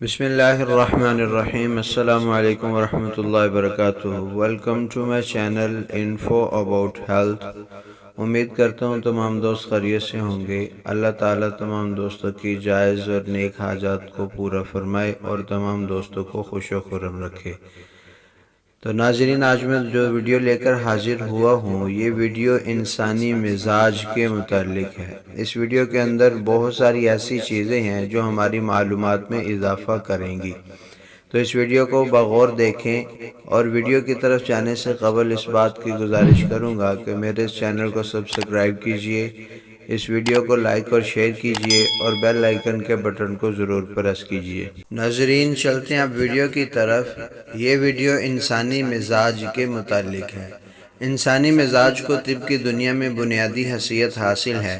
بسم اللہ الرحمن الرحیم۔ السلام علیکم ورحمۃ اللہ وبرکاتہ۔ Welcome to my channel info about health. امید کرتا ہوں تمام دوست خیریت سے ہوں گے۔ اللہ تعالیٰ تمام دوستوں کی جائز اور نیک حاجات کو پورا فرمائے اور تمام دوستوں کو خوش و خرم رکھے۔ تو ناظرین، آج میں جو ویڈیو لے کر حاضر ہوا ہوں، یہ ویڈیو انسانی مزاج کے متعلق ہے۔ اس ویڈیو کے اندر بہت ساری ایسی چیزیں ہیں جو ہماری معلومات میں اضافہ کریں گی، تو اس ویڈیو کو بغور دیکھیں۔ اور ویڈیو کی طرف جانے سے قبل اس بات کی گزارش کروں گا کہ میرے اس چینل کو سبسکرائب کیجئے، اس ویڈیو کو لائک اور شیئر کیجئے اور بیل آئیکن کے بٹن کو ضرور پریس کیجئے۔ ناظرین، چلتے ہیں اب ویڈیو کی طرف۔ یہ ویڈیو انسانی مزاج کے متعلق ہے۔ انسانی مزاج کو طب کی دنیا میں بنیادی حیثیت حاصل ہے۔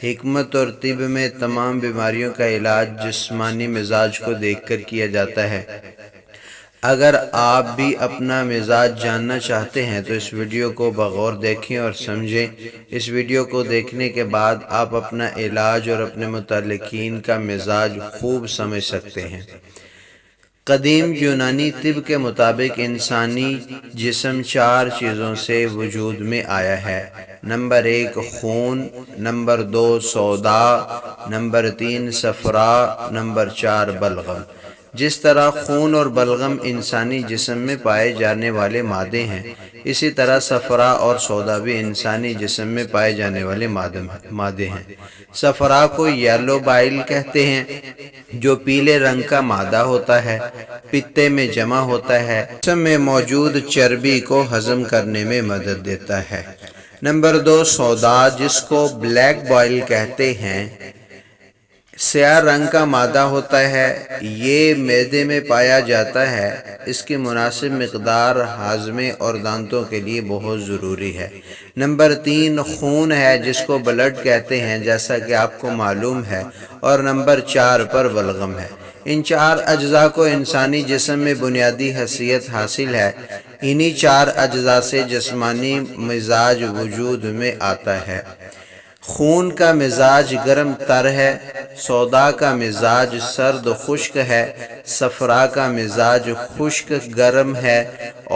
حکمت اور طب میں تمام بیماریوں کا علاج جسمانی مزاج کو دیکھ کر کیا جاتا ہے۔ اگر آپ بھی اپنا مزاج جاننا چاہتے ہیں تو اس ویڈیو کو بغور دیکھیں اور سمجھیں۔ اس ویڈیو کو دیکھنے کے بعد آپ اپنا علاج اور اپنے متعلقین کا مزاج خوب سمجھ سکتے ہیں۔ قدیم یونانی طب کے مطابق انسانی جسم 4 چیزوں سے وجود میں آیا ہے۔ نمبر 1 خون، نمبر 2 سودا، نمبر 3 صفرا، نمبر 4 بلغم۔ جس طرح خون اور بلغم انسانی جسم میں پائے جانے والے مادے ہیں، اسی طرح صفرا اور سودا بھی انسانی جسم میں پائے جانے والے مادے ہیں۔ صفرا کو یلو بائل کہتے ہیں، جو پیلے رنگ کا مادہ ہوتا ہے، پتے میں جمع ہوتا ہے، جسم میں موجود چربی کو ہضم کرنے میں مدد دیتا ہے۔ نمبر 2 سودا، جس کو بلیک بائل کہتے ہیں، سیاہ رنگ کا مادہ ہوتا ہے، یہ معدے میں پایا جاتا ہے۔ اس کی مناسب مقدار ہاضمے اور دانتوں کے لیے بہت ضروری ہے۔ نمبر 3 خون ہے، جس کو بلڈ کہتے ہیں، جیسا کہ آپ کو معلوم ہے، اور نمبر 4 پر بلغم ہے۔ ان 4 اجزاء کو انسانی جسم میں بنیادی حیثیت حاصل ہے۔ انہی 4 اجزاء سے جسمانی مزاج وجود میں آتا ہے۔ خون کا مزاج گرم تر ہے، سودا کا مزاج سرد خشک ہے، صفرا کا مزاج خشک گرم ہے،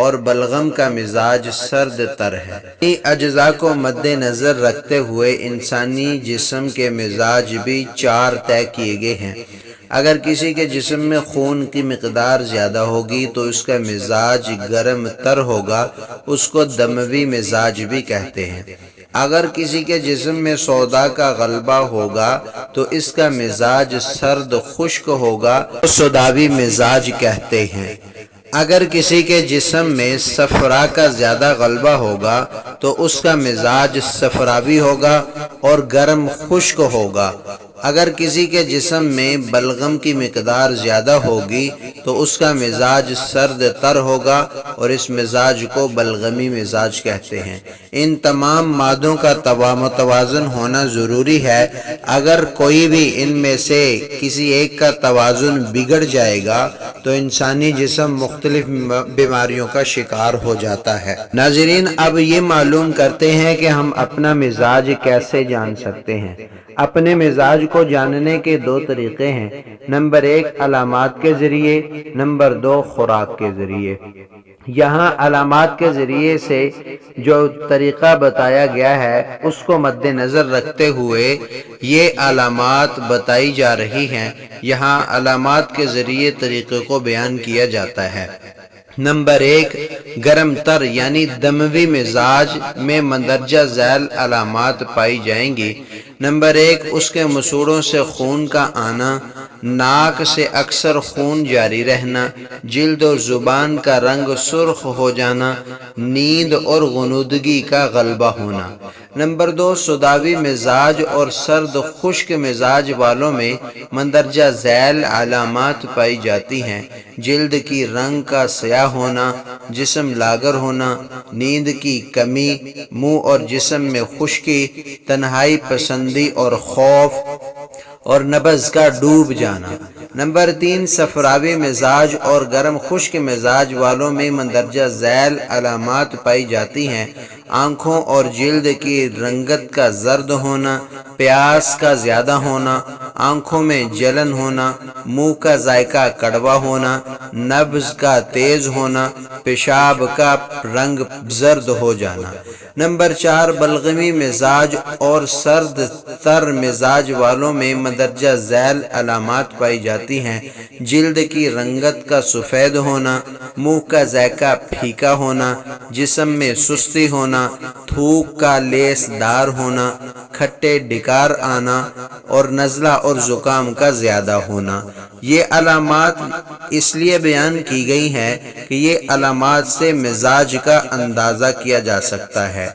اور بلغم کا مزاج سرد تر ہے۔ ان اجزاء کو مد نظر رکھتے ہوئے انسانی جسم کے مزاج بھی 4 طے کیے گئے ہیں۔ اگر کسی کے جسم میں خون کی مقدار زیادہ ہوگی تو اس کا مزاج گرم تر ہوگا، اس کو دموی مزاج بھی کہتے ہیں۔ اگر کسی کے جسم میں سودا کا غلبہ ہوگا تو اس کا مزاج سرد خشک ہوگا، سوداوی مزاج کہتے ہیں۔ اگر کسی کے جسم میں صفرا کا زیادہ غلبہ ہوگا تو اس کا مزاج صفراوی ہوگا اور گرم خشک ہوگا۔ اگر کسی کے جسم میں بلغم کی مقدار زیادہ ہوگی تو اس کا مزاج سرد تر ہوگا اور اس مزاج کو بلغمی مزاج کہتے ہیں۔ ان تمام مادوں کا متوازن ہونا ضروری ہے۔ اگر کوئی بھی ان میں سے کسی ایک کا توازن بگڑ جائے گا تو انسانی جسم مختلف بیماریوں کا شکار ہو جاتا ہے۔ ناظرین، اب یہ معلوم کرتے ہیں کہ ہم اپنا مزاج کیسے جان سکتے ہیں۔ اپنے مزاج کو جاننے کے 2 طریقے ہیں۔ نمبر 1 علامات کے ذریعے، نمبر 2 خوراک کے ذریعے۔ یہاں علامات کے ذریعے سے جو طریقہ بتایا گیا ہے اس کو مد نظر رکھتے ہوئے یہ علامات بتائی جا رہی ہیں۔ یہاں علامات کے ذریعے طریقے کو بیان کیا جاتا ہے۔ نمبر 1 گرم تر یعنی دموی مزاج میں مندرجہ ذیل علامات پائی جائیں گی۔ نمبر 1 اس کے مسوڑوں سے خون کا آنا، ناک سے اکثر خون جاری رہنا، جلد اور زبان کا رنگ سرخ ہو جانا، نیند اور غنودگی کا غلبہ ہونا۔ نمبر 2 سوداوی مزاج اور سرد خشک مزاج والوں میں مندرجہ ذیل علامات پائی جاتی ہیں۔ جلد کی رنگ کا سیاہ ہونا، جسم لاغر ہونا، نیند کی کمی، منہ اور جسم میں خشکی، تنہائی پسندی اور خوف، اور نبض کا ڈوب جانا۔ نمبر 3 صفراوی مزاج اور گرم خشک مزاج والوں میں مندرجہ ذیل علامات پائی جاتی ہیں۔ آنکھوں اور جلد کی رنگت کا زرد ہونا، پیاس کا زیادہ ہونا، آنکھوں میں جلن ہونا، منہ کا ذائقہ کڑوا ہونا، نبض کا تیز ہونا، پیشاب کا رنگ زرد ہو جانا۔ نمبر 4، بلغمی مزاج اور سرد تر مزاج والوں میں مندرجہ ذیل علامات پائی جاتی ہیں: جلد کی رنگت کا سفید ہونا، منہ کا ذائقہ پھیکا ہونا، جسم میں سستی ہونا، تھوک کا لیس دار ہونا، کھٹے ڈکار آنا اور نزلہ اور زکام کا زیادہ ہونا۔ یہ علامات اس لیے بیان کی گئی ہیں کہ یہ علامات سے مزاج کا اندازہ کیا جا سکتا ہے۔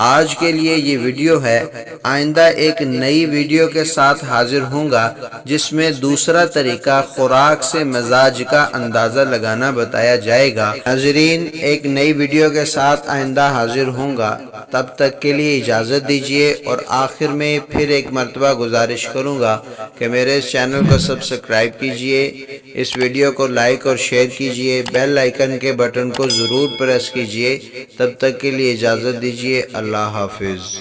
آج کے لیے یہ ویڈیو ہے، آئندہ ایک نئی ویڈیو کے ساتھ حاضر ہوں گا جس میں دوسرا طریقہ خوراک سے مزاج کا اندازہ لگانا بتایا جائے گا۔ ناظرین، ایک نئی ویڈیو کے ساتھ آئندہ حاضر ہوں گا، تب تک کے لیے اجازت دیجیے، اور آخر میں پھر ایک مرتبہ گزارش کروں گا کہ میرے اس چینل کو سبسکرائب کیجیے، اس ویڈیو کو لائک اور شیئر کیجیے، بیل آئیکن کے بٹن کو ضرور پریس کیجیے۔ تب تک کے لیے اجازت دیجیے، اللہ حافظ۔